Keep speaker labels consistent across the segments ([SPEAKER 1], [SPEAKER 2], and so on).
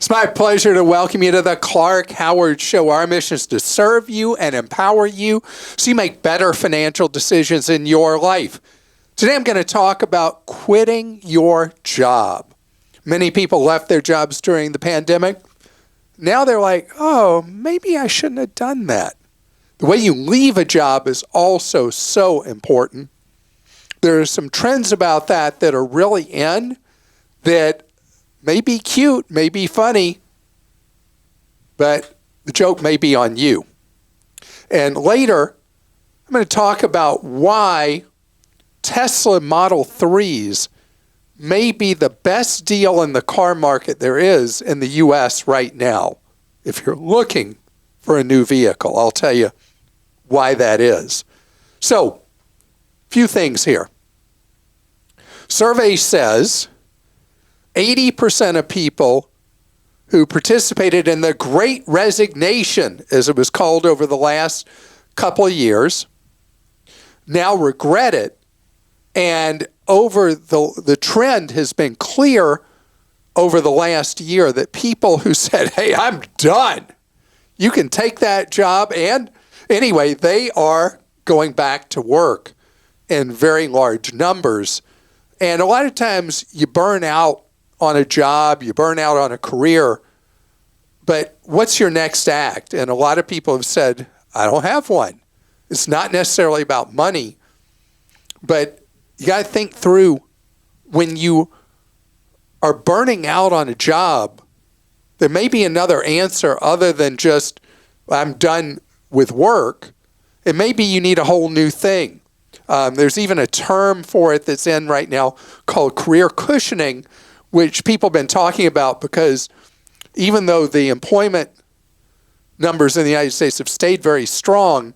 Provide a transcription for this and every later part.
[SPEAKER 1] It's my pleasure to welcome you to the Clark Howard Show. Our mission is to serve you and empower you so you make better financial decisions in your life. Today I'm going to talk about quitting your job. Many people left their jobs during the pandemic. Now they're like, oh, maybe I shouldn't have done that. The way you leave a job is also so important. There are some trends about that are really in that may be cute, may be funny, but the joke may be on you. And later, I'm going to talk about why Tesla Model 3s may be the best deal in the car market there is in the U.S. right now. If you're looking for a new vehicle, I'll tell you why that is. So, a few things here. Survey says 80% of people who participated in the Great Resignation, as it was called over the last couple of years, now regret it. And over the trend has been clear over the last year that people who said, hey, I'm done, you can take that job. And anyway, they are going back to work in very large numbers. And a lot of times you burn out on a job, you burn out on a career, but what's your next act? And a lot of people have said, I don't have one. It's not necessarily about money, but you got to think through when you are burning out on a job, there may be another answer other than just, I'm done with work. It may be you need a whole new thing. There's even a term for it that's in right now called career cushioning, which people have been talking about because even though the employment numbers in the United States have stayed very strong,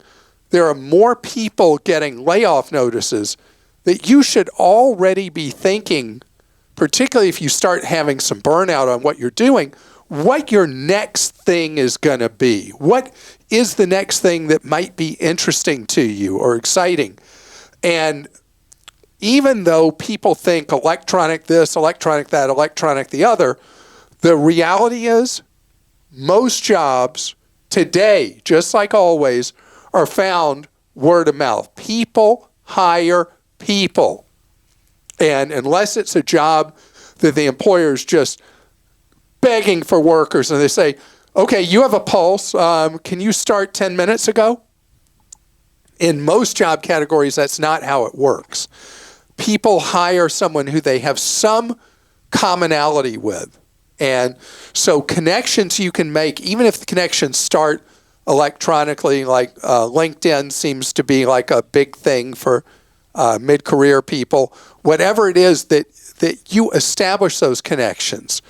[SPEAKER 1] there are more people getting layoff notices that you should already be thinking, particularly if you start having some burnout on what you're doing, what your next thing is going to be. What is the next thing that might be interesting to you or exciting? And even though people think electronic this, electronic that, electronic the other, the reality is most jobs today, just like always, are found word of mouth. People hire people. And unless it's a job that the employer is just begging for workers and they say, okay, you have a pulse, can you start 10 minutes ago? In most job categories, that's not how it works. People hire someone who they have some commonality with. And so connections you can make, even if the connections start electronically, like LinkedIn seems to be like a big thing for mid-career people, whatever it is that you establish those connections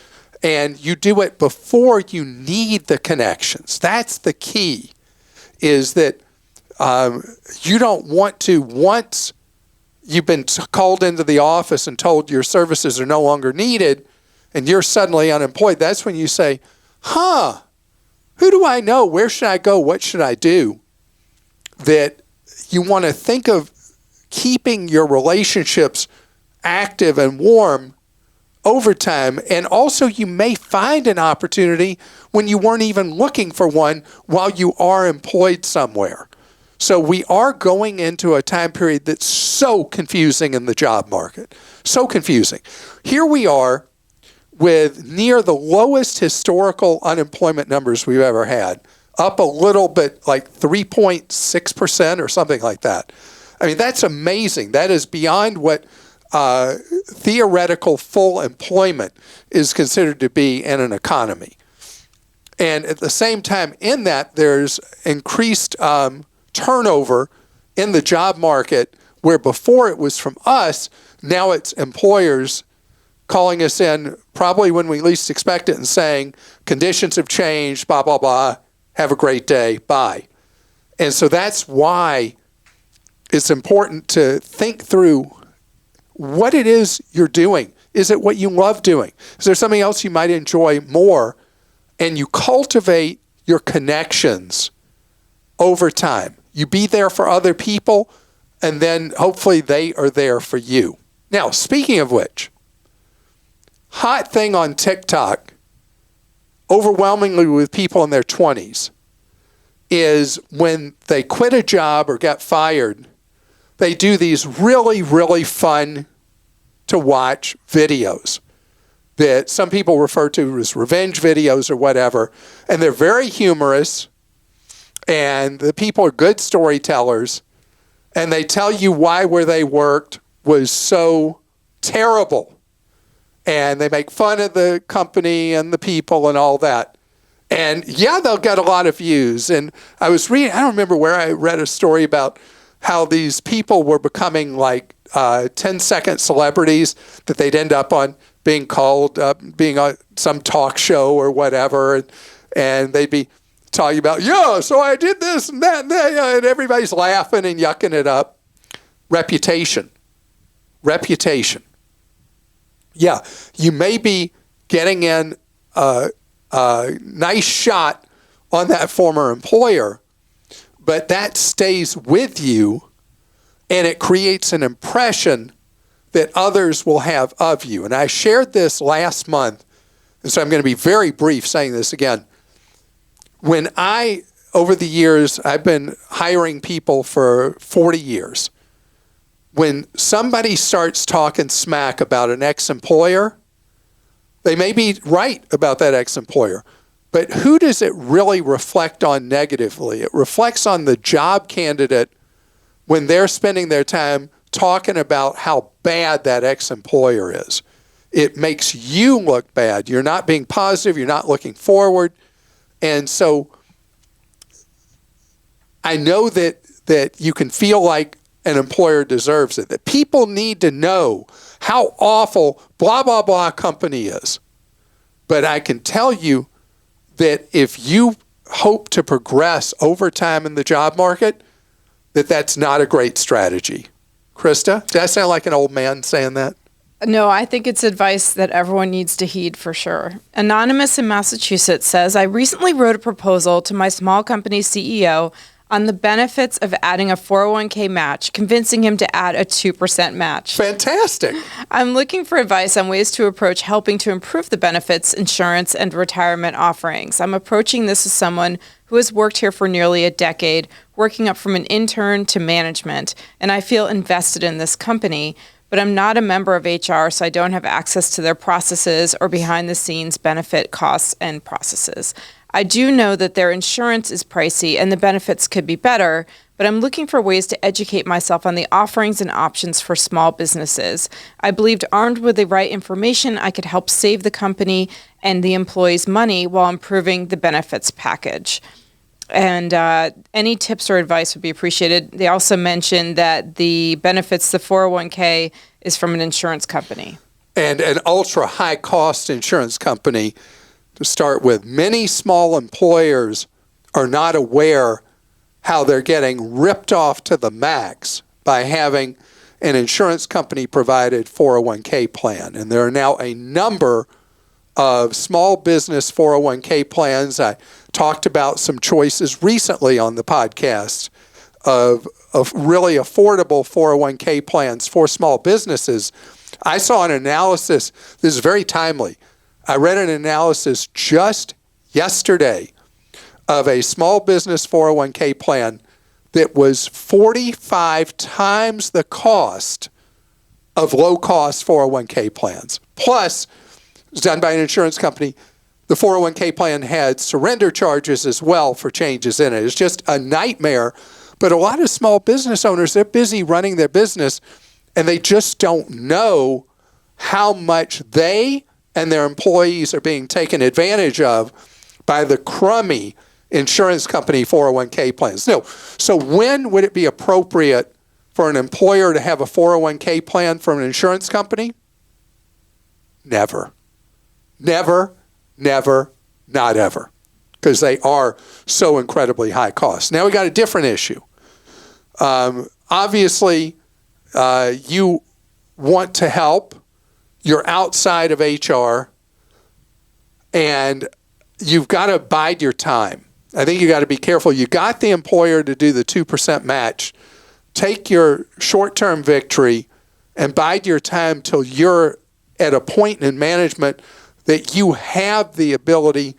[SPEAKER 1] and you do it before you need the connections. That's the key, is that you don't want to, once you've been called into the office and told your services are no longer needed and you're suddenly unemployed, that's when you say, who do I know? Where should I go? What should I do? That you want to think of keeping your relationships active and warm over time. And also you may find an opportunity when you weren't even looking for one while you are employed somewhere. So we are going into a time period that's so confusing in the job market. So confusing. Here we are with near the lowest historical unemployment numbers we've ever had. Up a little bit, like 3.6% or something like that. I mean, that's amazing. That is beyond what theoretical full employment is considered to be in an economy. And at the same time, in that, there's increased turnover in the job market, where before it was from us, now it's employers calling us in probably when we least expect it and saying, conditions have changed, blah, blah, blah, have a great day, bye. And so that's why it's important to think through what it is you're doing. Is it what you love doing? Is there something else you might enjoy more? And you cultivate your connections over time. You be there for other people, and then hopefully they are there for you. Now, speaking of which, hot thing on TikTok overwhelmingly with people in their 20s, is when they quit a job or get fired, they do these really, really fun to watch videos that some people refer to as revenge videos or whatever. And they're very humorous, and the people are good storytellers, and they tell you why where they worked was so terrible. And they make fun of the company and the people and all that. And yeah, they'll get a lot of views. And I was reading, I don't remember where I read a story about how these people were becoming like 10-second celebrities, that they'd end up on being called, being on some talk show or whatever. And they'd be talking about, yeah, so I did this and that, and everybody's laughing and yucking it up. Reputation. Yeah, you may be getting in a nice shot on that former employer, but that stays with you, and it creates an impression that others will have of you. And I shared this last month, and so I'm going to be very brief saying this again. When over the years, I've been hiring people for 40 years. When somebody starts talking smack about an ex-employer, they may be right about that ex-employer, but who does it really reflect on negatively? It reflects on the job candidate when they're spending their time talking about how bad that ex-employer is. It makes you look bad. You're not being positive. You're not looking forward. And so I know that you can feel like an employer deserves it, that people need to know how awful blah, blah, blah company is. But I can tell you that if you hope to progress over time in the job market, that's not a great strategy. Christa, did I sound like an old man saying that?
[SPEAKER 2] No, I think it's advice that everyone needs to heed for sure. Anonymous in Massachusetts says, I recently wrote a proposal to my small company CEO on the benefits of adding a 401k match, convincing him to add a 2% match.
[SPEAKER 1] Fantastic.
[SPEAKER 2] I'm looking for advice on ways to approach helping to improve the benefits, insurance, and retirement offerings. I'm approaching this as someone who has worked here for nearly a decade, working up from an intern to management, and I feel invested in this company, but I'm not a member of HR, so I don't have access to their processes or behind-the-scenes benefit costs and processes. I do know that their insurance is pricey and the benefits could be better, but I'm looking for ways to educate myself on the offerings and options for small businesses. I believed armed with the right information, I could help save the company and the employees money while improving the benefits package. And any tips or advice would be appreciated. They also mentioned that the benefits, the 401k, is from an insurance company.
[SPEAKER 1] And an ultra high cost insurance company to start with. Many small employers are not aware how they're getting ripped off to the max by having an insurance company provided 401k plan. And there are now a number of small business 401k plans. I talked about some choices recently on the podcast of really affordable 401k plans for small businesses. I saw an analysis, this is very timely. I read an analysis just yesterday of a small business 401k plan that was 45 times the cost of low-cost 401k plans. Plus, it was done by an insurance company. The 401k plan had surrender charges as well for changes in it. It's just a nightmare. But a lot of small business owners, they're busy running their business, and they just don't know how much they and their employees are being taken advantage of by the crummy insurance company 401k plans. No. So when would it be appropriate for an employer to have a 401k plan from an insurance company? Never. Never, never, not ever. Because they are so incredibly high cost. Now we got a different issue. Obviously, you want to help. You're outside of HR, and you've got to bide your time. I think you got to be careful. You got the employer to do the 2% match. Take your short-term victory and bide your time till you're at a point in management that you have the ability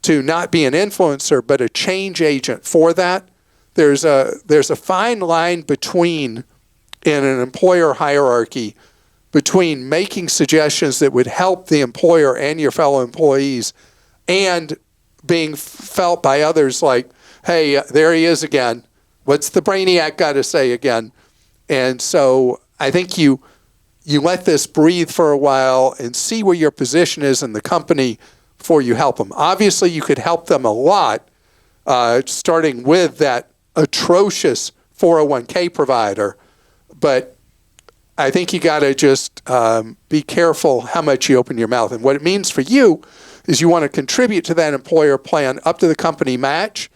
[SPEAKER 1] to not be an influencer, but a change agent for that. There's a fine line between, in an employer hierarchy, between making suggestions that would help the employer and your fellow employees and being felt by others like, hey, there he is again. What's the brainiac got to say again? And so I think you let this breathe for a while and see where your position is in the company before you help them. Obviously, you could help them a lot, starting with that atrocious 401k provider, but I think you got to just be careful how much you open your mouth. And what it means for you is you want to contribute to that employer plan up to the company match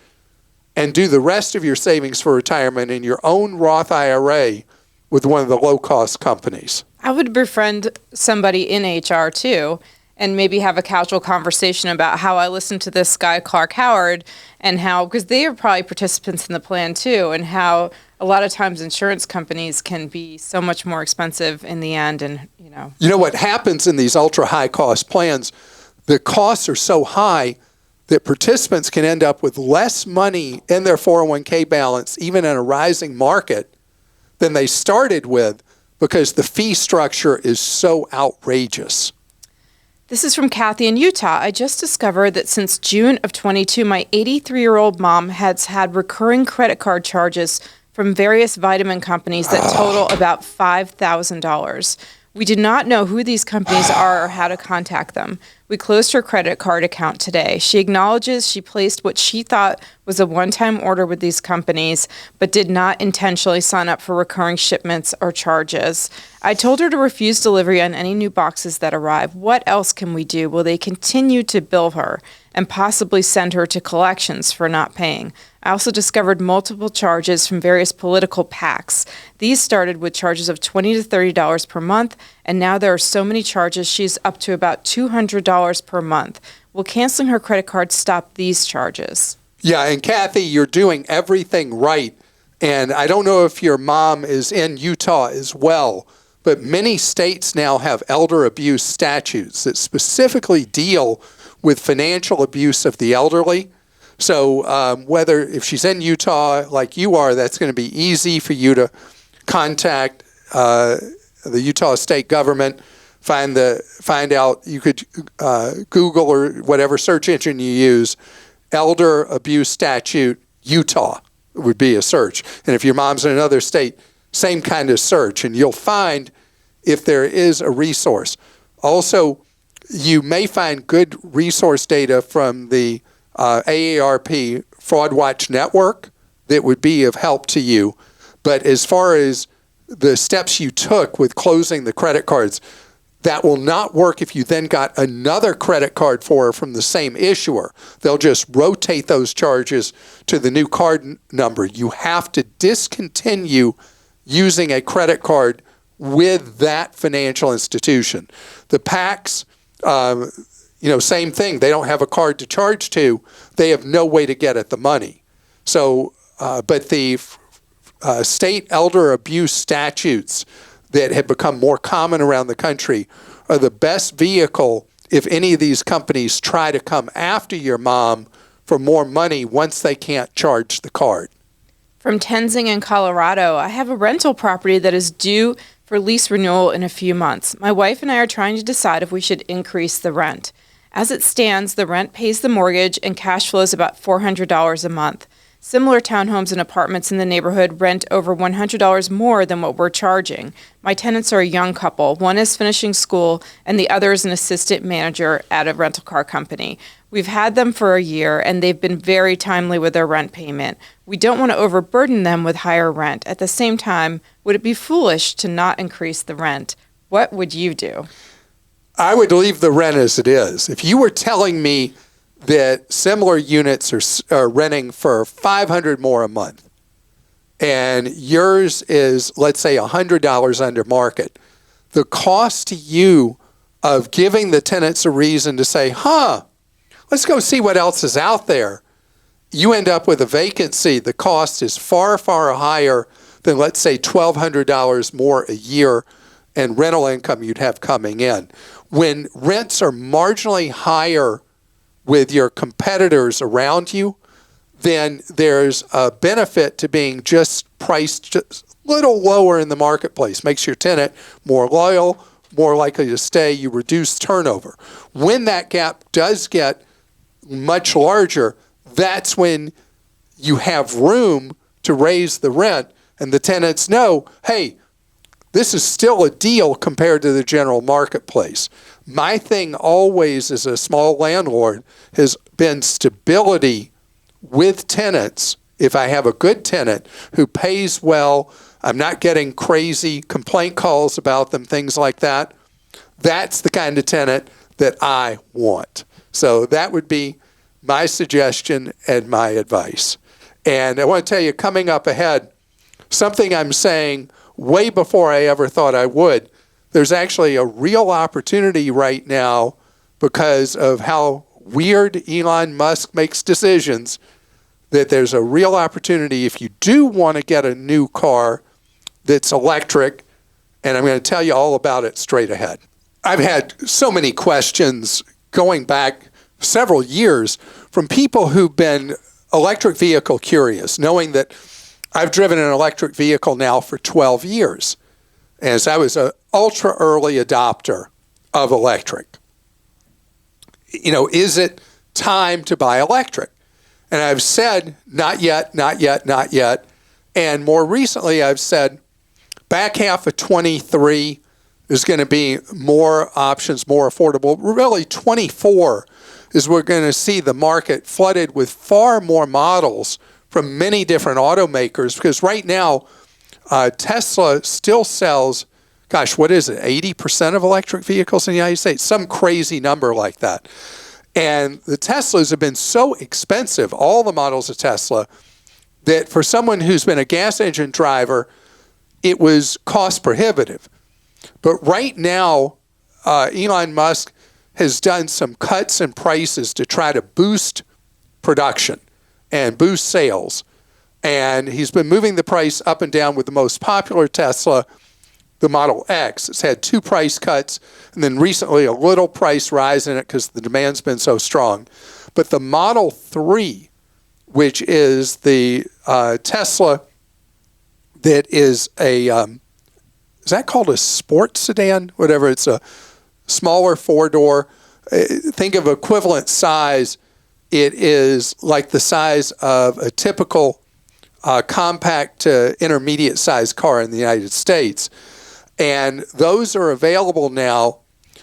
[SPEAKER 1] and do the rest of your savings for retirement in your own Roth IRA with one of the low-cost companies.
[SPEAKER 2] I would befriend somebody in HR too, and maybe have a casual conversation about how I listened to this guy, Clark Howard, and how, because they are probably participants in the plan too, and how a lot of times insurance companies can be so much more expensive in the end. And,
[SPEAKER 1] You know what happens in these ultra high cost plans, the costs are so high that participants can end up with less money in their 401k balance, even in a rising market, than they started with, because the fee structure is so outrageous.
[SPEAKER 2] This is from Kathy in Utah. I just discovered that since June of 22, my 83-year-old mom has had recurring credit card charges from various vitamin companies that total about $5,000. We do not know who these companies are or how to contact them. We closed her credit card account today. She acknowledges she placed what she thought was a one-time order with these companies, but did not intentionally sign up for recurring shipments or charges. I told her to refuse delivery on any new boxes that arrive. What else can we do? Will they continue to bill her and possibly send her to collections for not paying? I also discovered multiple charges from various political PACs. These started with charges of $20 to $30 per month, and now there are so many charges she's up to about $200 per month. Will canceling her credit card stop these charges?
[SPEAKER 1] Yeah, and Kathy, you're doing everything right. And I don't know if your mom is in Utah as well, but many states now have elder abuse statutes that specifically deal with financial abuse of the elderly. So if she's in Utah like you are, that's going to be easy for you to contact the Utah state government, find out. You could Google or whatever search engine you use, elder abuse statute Utah would be a search. And if your mom's in another state, same kind of search, and you'll find if there is a resource. Also, you may find good resource data from the AARP Fraud Watch Network that would be of help to you. But as far as the steps you took with closing the credit cards, that will not work if you then got another credit card for her from the same issuer. They'll just rotate those charges to the new card number. You have to discontinue using a credit card with that financial institution. The PACs, same thing. They don't have a card to charge to. They have no way to get at the money. So, but the state elder abuse statutes that have become more common around the country are the best vehicle if any of these companies try to come after your mom for more money once they can't charge the card.
[SPEAKER 2] From Tenzing in Colorado, I have a rental property that is due for lease renewal in a few months. My wife and I are trying to decide if we should increase the rent. As it stands, the rent pays the mortgage and cash flows about $400 a month. Similar townhomes and apartments in the neighborhood rent over $100 more than what we're charging. My tenants are a young couple. One is finishing school and the other is an assistant manager at a rental car company. We've had them for a year and they've been very timely with their rent payment. We don't want to overburden them with higher rent. At the same time, would it be foolish to not increase the rent? What would you do?
[SPEAKER 1] I would leave the rent as it is. If you were telling me that similar units are renting for $500 more a month, and yours is, let's say, $100 under market, the cost to you of giving the tenants a reason to say, let's go see what else is out there, you end up with a vacancy. The cost is far, far higher than, let's say, $1,200 more a year and rental income you'd have coming in. When rents are marginally higher with your competitors around you, then there's a benefit to being just priced just a little lower in the marketplace. Makes your tenant more loyal, more likely to stay. You reduce turnover. When that gap does get much larger, that's when you have room to raise the rent, and the tenants know, hey, this is still a deal compared to the general marketplace. My thing always as a small landlord has been stability with tenants. If I have a good tenant who pays well, I'm not getting crazy complaint calls about them, things like that, that's the kind of tenant that I want. So that would be my suggestion and my advice. And I want to tell you, coming up ahead, something I'm saying way before I ever thought I would. There's actually a real opportunity right now because of how weird Elon Musk makes decisions, that there's a real opportunity if you do want to get a new car that's electric, and I'm going to tell you all about it straight ahead. I've had so many questions going back several years from people who've been electric vehicle curious, knowing that I've driven an electric vehicle now for 12 years. And so I was an ultra early adopter of electric. You know, is it time to buy electric? And I've said, not yet, not yet, not yet. And more recently, I've said, back half of 23, there's going to be more options, more affordable. Really, 24 is we're going to see the market flooded with far more models from many different automakers, because right now, Tesla still sells, gosh, what is it, 80% of electric vehicles in the United States? Some crazy number like that. And the Teslas have been so expensive, all the models of Tesla, that for someone who's been a gas engine driver, it was cost prohibitive. But right now, Elon Musk has done some cuts in prices to try to boost production and boost sales. And he's been moving the price up and down with the most popular Tesla, the Model X. It's had 2 price cuts, and then recently a little price rise in it because the demand's been so strong. But the Model 3, which is the Tesla that is a, is that called a sports sedan? Whatever, it's a smaller 4-door. Think of equivalent size. It is like the size of a typical compact to intermediate sized car in the United States. And those are available now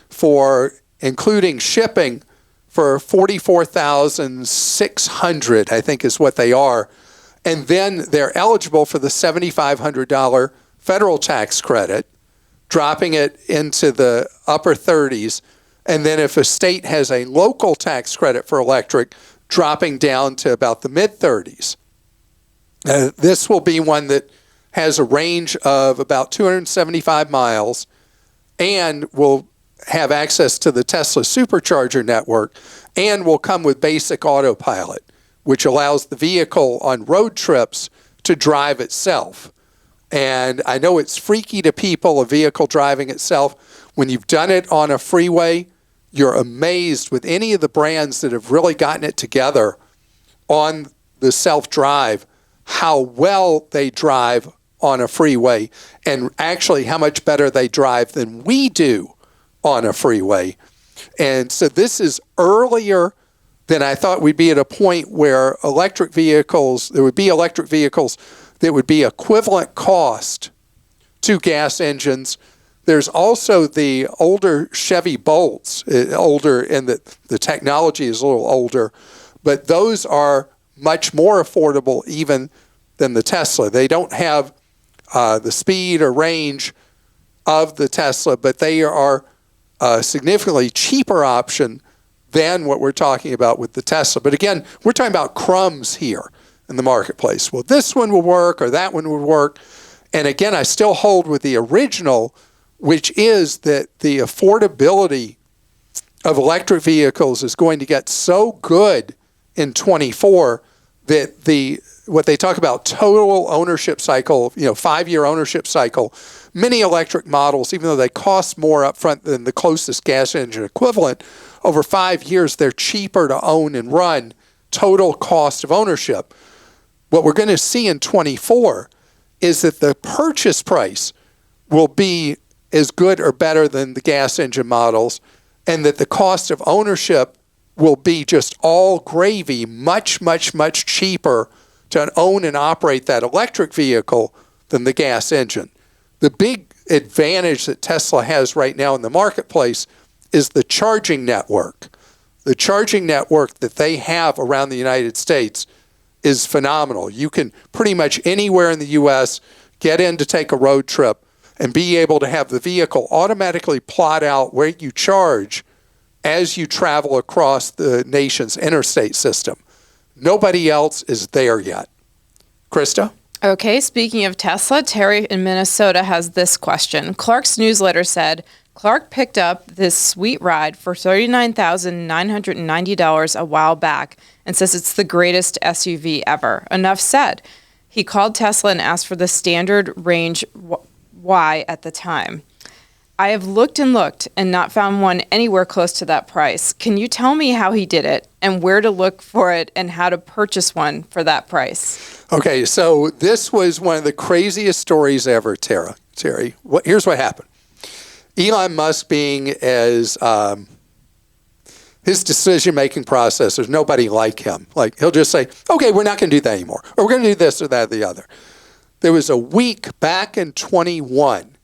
[SPEAKER 1] for, including shipping, for $44,600, I think is what they are. And then they're eligible for the $7,500 federal tax credit, dropping it into the upper 30s. And then if a state has a local tax credit for electric, dropping down to about the mid-30s. This will be one that has a range of about 275 miles and will have access to the Tesla supercharger network and will come with basic autopilot, which allows the vehicle on road trips to drive itself. And I know it's freaky to people, a vehicle driving itself. When you've done it on a freeway, you're amazed with any of the brands that have really gotten it together on the self-drive, how well they drive on a freeway, and actually how much better they drive than we do on a freeway. And so this is earlier than I thought we'd be at a point where electric vehicles, there would be electric vehicles that would be equivalent cost to gas engines. There's also the older Chevy Bolts, older in that the technology is a little older, but those are much more affordable even than the Tesla. They don't have the speed or range of the Tesla, but they are a significantly cheaper option than what we're talking about with the Tesla. But again, we're talking about crumbs here in the marketplace. Well, this one will work or that one would work. And again, I still hold with the original, which is that the affordability of electric vehicles is going to get so good in 24 that what they talk about total ownership cycle, 5-year ownership cycle, many electric models, even though they cost more up front than the closest gas engine equivalent, over 5 years, they're cheaper to own and run, total cost of ownership. What we're going to see in 24 is that the purchase price will be as good or better than the gas engine models, and that the cost of ownership will be just all gravy, much, much, much cheaper to own and operate that electric vehicle than the gas engine. The big advantage that Tesla has right now in the marketplace is the charging network. The charging network that they have around the United States is phenomenal. You can pretty much anywhere in the U.S. get in to take a road trip and be able to have the vehicle automatically plot out where you charge as you travel across the nation's interstate system. Nobody else is there yet. Krista?
[SPEAKER 2] Okay, speaking of Tesla, Terry in Minnesota has this question. Clark's newsletter said, Clark picked up this sweet ride for $39,990 a while back and says it's the greatest SUV ever. Enough said. He called Tesla and asked for the standard range Y at the time. I have looked and looked and not found one anywhere close to that price. Can you tell me how he did it and where to look for it and how to purchase one for that price?
[SPEAKER 1] Okay, so this was one of the craziest stories ever, Terry. Here's what happened. Elon Musk being as his decision-making process, there's nobody like him. Like, he'll just say, okay, we're not going to do that anymore, or we're going to do this or that or the other. There was a week back in 21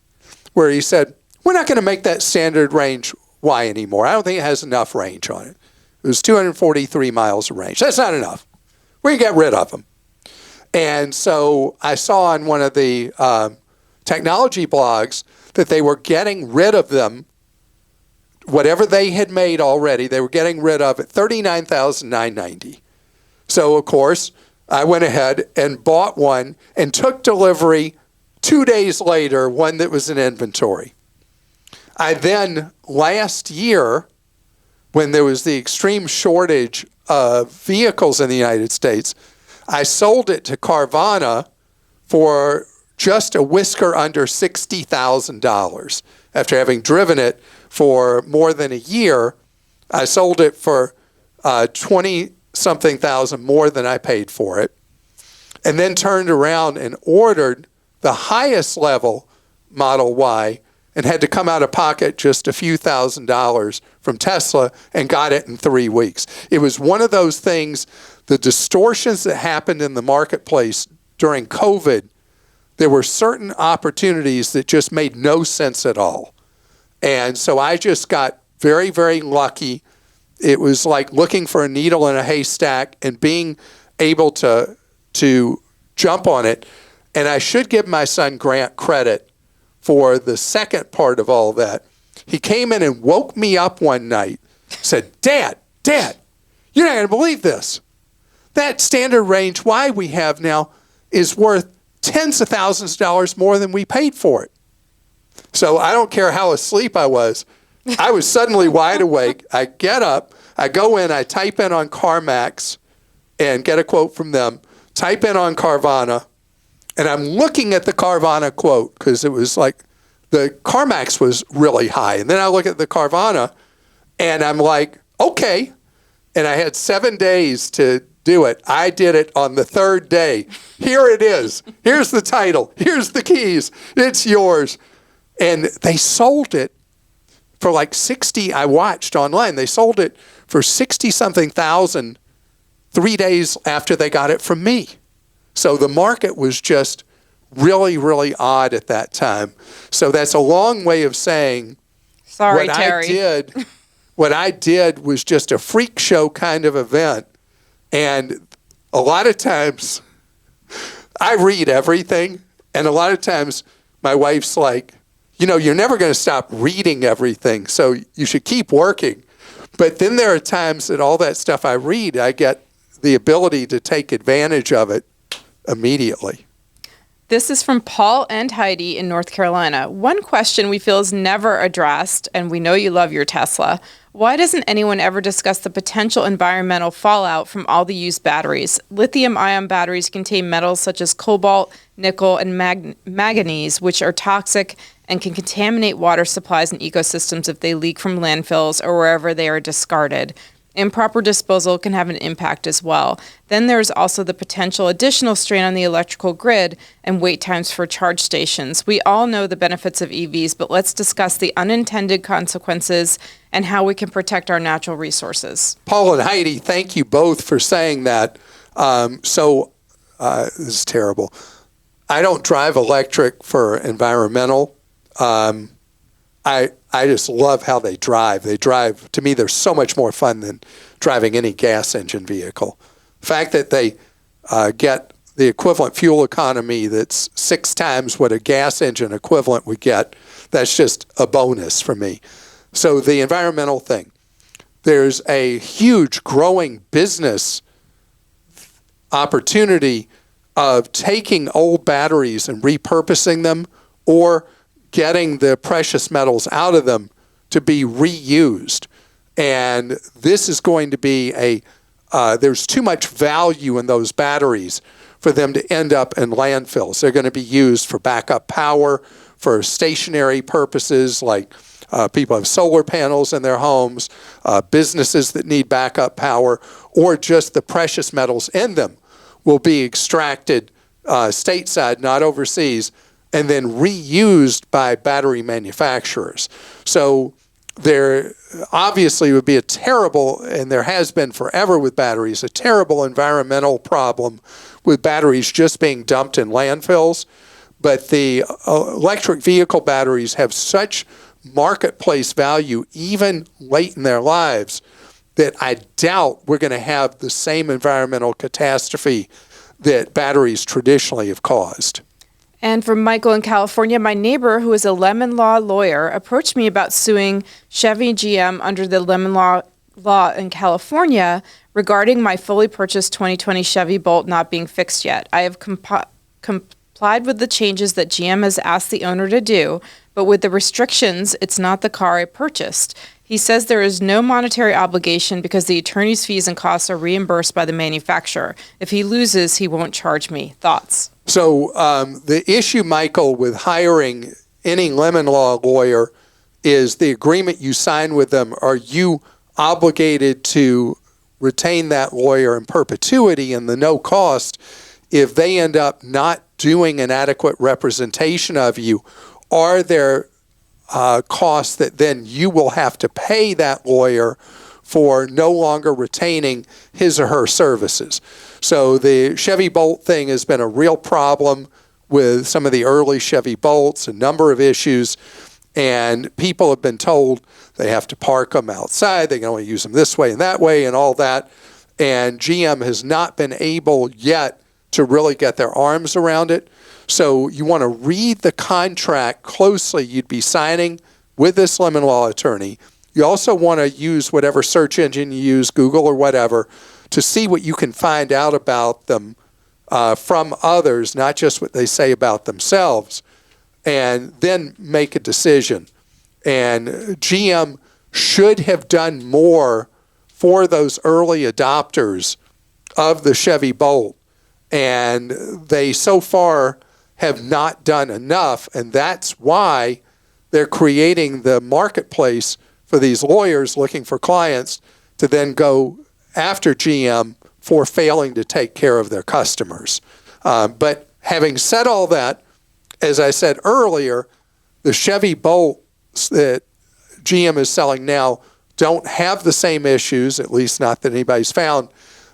[SPEAKER 1] where he said, we're not going to make that standard range Y anymore. I don't think it has enough range on it. It was 243 miles of range. That's not enough. We're going to get rid of them. And so I saw on one of the technology blogs that they were getting rid of them. Whatever they had made already, they were getting rid of at $39,990. So, of course, I went ahead and bought one and took delivery 2 days later, one that was in inventory. I then, last year, when there was the extreme shortage of vehicles in the United States, I sold it to Carvana for just a whisker under $60,000. After having driven it for more than a year, I sold it for 20-something thousand more than I paid for it, and then turned around and ordered the highest level Model Y and had to come out of pocket just a few $1,000s from Tesla and got it in 3 weeks. It was one of those things, the distortions that happened in the marketplace during COVID, there were certain opportunities that just made no sense at all. And so I just got very, very lucky. It was like looking for a needle in a haystack and being able to jump on it. And I should give my son Grant credit for the second part of all that. He came in and woke me up one night, said, Dad, you're not going to believe this. That standard range Y we have now is worth tens of thousands of dollars more than we paid for it. So I don't care how asleep I was suddenly wide awake. I get up, I go in, I type in on CarMax and get a quote from them, type in on Carvana, and I'm looking at the Carvana quote because it was like the CarMax was really high. And then I look at the Carvana and I'm like, okay. And I had 7 days to do it. I did it on the third day. Here it is. Here's the title. Here's the keys. It's yours. And they sold it for like 60. I watched online. They sold it for 60-something thousand 3 days after they got it from me. So the market was just really, really odd at that time. So that's a long way of saying
[SPEAKER 2] Sorry, Terry.
[SPEAKER 1] What I did was just a freak show kind of event. And a lot of times I read everything. And a lot of times my wife's like, you're never going to stop reading everything. So you should keep working. But then there are times that all that stuff I read, I get the ability to take advantage of it immediately.
[SPEAKER 2] This is from Paul and Heidi in North Carolina. One question we feel is never addressed, and we know you love your Tesla. Why doesn't anyone ever discuss the potential environmental fallout from all the used batteries? Lithium-ion batteries contain metals such as cobalt, nickel, and manganese, which are toxic and can contaminate water supplies and ecosystems if they leak from landfills or wherever they are discarded. Improper disposal can have an impact as well. Then there's also the potential additional strain on the electrical grid and wait times for charge stations. We all know the benefits of EVs, but let's discuss the unintended consequences and how we can protect our natural resources.
[SPEAKER 1] Paul and Heidi, thank you both for saying that. This is terrible. I don't drive electric for environmental. I just love how they drive. To me, they're so much more fun than driving any gas engine vehicle. The fact that they get the equivalent fuel economy that's 6 times what a gas engine equivalent would get, that's just a bonus for me. So the environmental thing, there's a huge growing business opportunity of taking old batteries and repurposing them or getting the precious metals out of them to be reused. And this is going to be there's too much value in those batteries for them to end up in landfills. They're going to be used for backup power, for stationary purposes like people have solar panels in their homes, businesses that need backup power, or just the precious metals in them will be extracted stateside, not overseas, and then reused by battery manufacturers. So there obviously would be a terrible, and there has been forever with batteries, a terrible environmental problem with batteries just being dumped in landfills. But the electric vehicle batteries have such marketplace value, even late in their lives, that I doubt we're going to have the same environmental catastrophe that batteries traditionally have caused.
[SPEAKER 2] And from Michael in California, my neighbor, who is a lemon law lawyer, approached me about suing Chevy GM under the lemon law in California regarding my fully purchased 2020 Chevy Bolt not being fixed yet. I have complied with the changes that GM has asked the owner to do, but with the restrictions, it's not the car I purchased. He says there is no monetary obligation because the attorney's fees and costs are reimbursed by the manufacturer. If he loses, he won't charge me. Thoughts?
[SPEAKER 1] So the issue, Michael, with hiring any lemon law lawyer is the agreement you sign with them. Are you obligated to retain that lawyer in perpetuity and the no cost if they end up not doing an adequate representation of you? Are there costs that then you will have to pay that lawyer for no longer retaining his or her services? So the Chevy Bolt thing has been a real problem with some of the early Chevy Bolts, a number of issues, and people have been told they have to park them outside, they can only use them this way and that way and all that, and GM has not been able yet to really get their arms around it. So you want to read the contract closely you'd be signing with this lemon law attorney. You also want to use whatever search engine you use, Google or whatever, to see what you can find out about them from others, not just what they say about themselves, and then make a decision. And GM should have done more for those early adopters of the Chevy Bolt, and they so far have not done enough, and that's why they're creating the marketplace for these lawyers looking for clients to then go after GM for failing to take care of their customers. But having said all that, as I said earlier, the Chevy Bolts that GM is selling now don't have the same issues, at least not that anybody's found,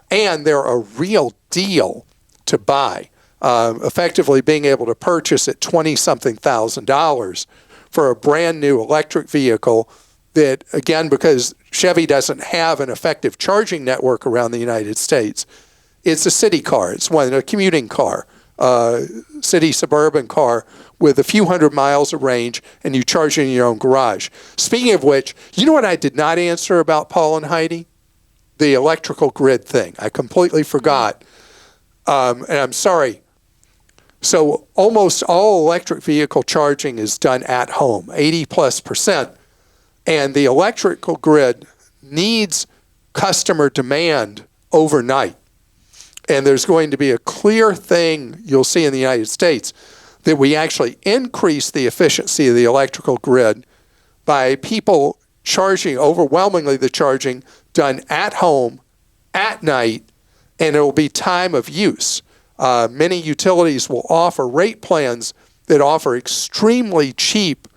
[SPEAKER 1] and they're a real deal to buy. Effectively being able to purchase at $20-something thousand for a brand new electric vehicle that, again, because Chevy doesn't have an effective charging network around the United States, it's a city car. It's a commuting car, city suburban car with a few hundred miles of range, and you charge in your own garage. Speaking of which, you know what I did not answer about Paul and Heidi? The electrical grid thing. I completely forgot. And I'm sorry. So almost all electric vehicle charging is done at home, 80+%. And the electrical grid needs customer demand overnight. And there's going to be a clear thing you'll see in the United States that we actually increase the efficiency of the electrical grid by people charging, overwhelmingly the charging done at home, at night, and it will be time of use. Many utilities will offer rate plans that offer extremely cheap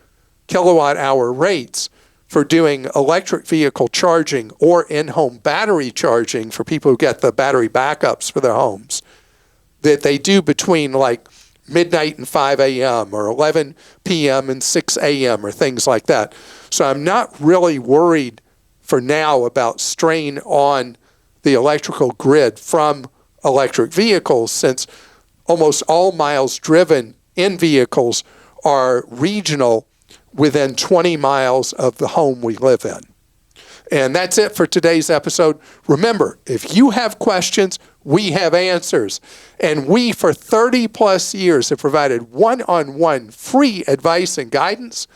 [SPEAKER 1] kilowatt hour rates for doing electric vehicle charging or in-home battery charging for people who get the battery backups for their homes, that they do between like midnight and 5 a.m. or 11 p.m. and 6 a.m. or things like that. So I'm not really worried for now about strain on the electrical grid from electric vehicles, since almost all miles driven in vehicles are regional within 20 miles of the home we live in. And that's it for today's episode. Remember, if you have questions, we have answers. And we, for 30 plus years, have provided one-on-one free advice and guidance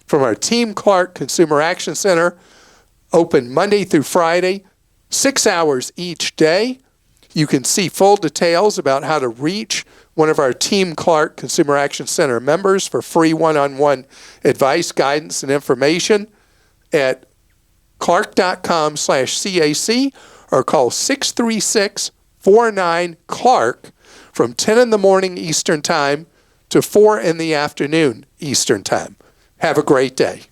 [SPEAKER 1] from our Team Clark Consumer Action Center, open Monday through Friday, 6 hours each day. You can see full details about how to reach one of our Team Clark Consumer Action Center members for free one-on-one advice, guidance, and information at clark.com/CAC or call 636-49-CLARK from 10 in the morning Eastern Time to 4 in the afternoon Eastern Time. Have a great day.